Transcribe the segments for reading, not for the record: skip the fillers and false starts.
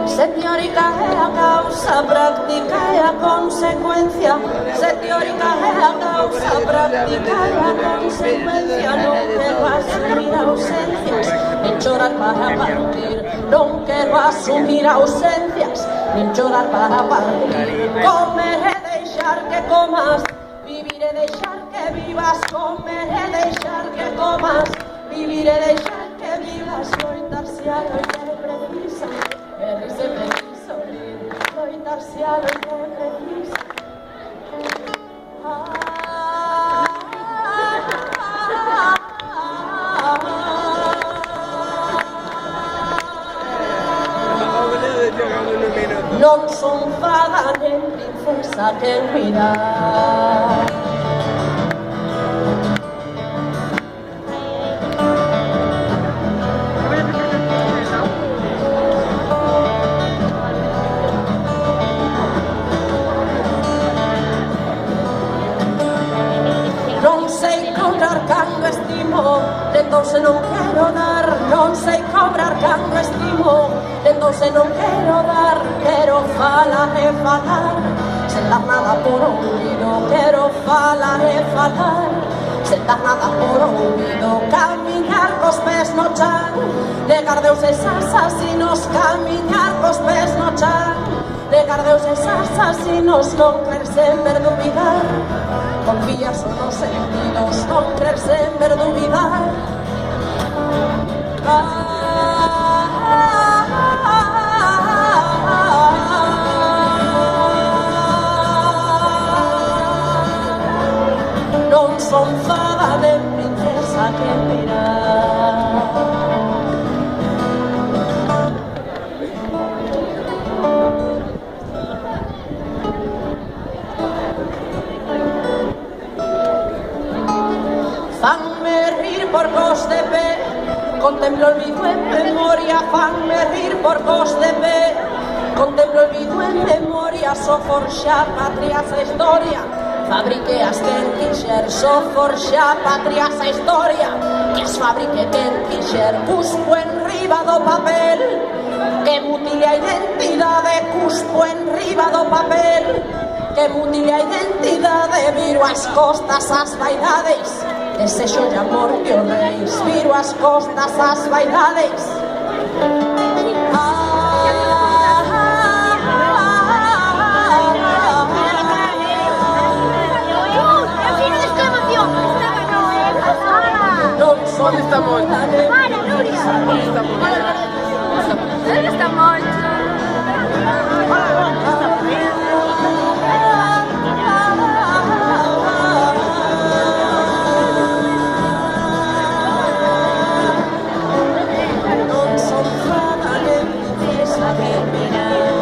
Se teorica é a causa, práctica é a consecuencia. Se teorica é a causa, práctica é a consecuencia. Non quero asumir ausencias, nin chorar para partir. Non quero asumir ausencias, nin chorar para partir. Comer e deixar que comas, vivir e deixar que vivas. Comer e deixar que comas, vivir e deixar que vivas. Loitar se a loita é precisa, se preciso, loitar se a loita é precisa. Non son fada nen princesa quen cuidar. Non sei cobrar cando estimo, entón se non quero dar. Non sei cobrar cando estimo, entón se non quero dar. Quero falar e falar, sen dar nada por ouvido. Quero falar e falar, sen dar nada por ouvido. Camiñar cos pés no chan, negar deuses asasinos. Camiñar cos pés no chan, negar deuses asasinos. Non crer sen ver duvidar, confiar son os sentidos. Non crer sen ver duvidar. Non son fada de princesa que mirar. Fanme rir por cos de pé, contemplo olvido en memoria. Fanme rir por cos de pé, contemplo olvido en memoria. So forxa patria a historia, fabrique as quen quixer. So forxa patria a historia, que as fabrique quen quixer. Cuspo en riba do papel, que mutile a identidade. Cuspo en riba do papel, que mutile a identidade. Viro as costas as vaidades, desexo de amor que o reis. Viro as costas as vaidades. ¿Dónde estamos? Para, Nuria. ¿Dónde estamos? ¿Dónde estamos? Non son fada nen princesa que mirar.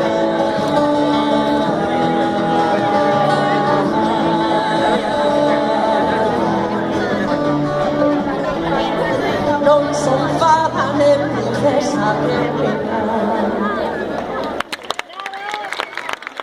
Non son fada nen princesa que mirar.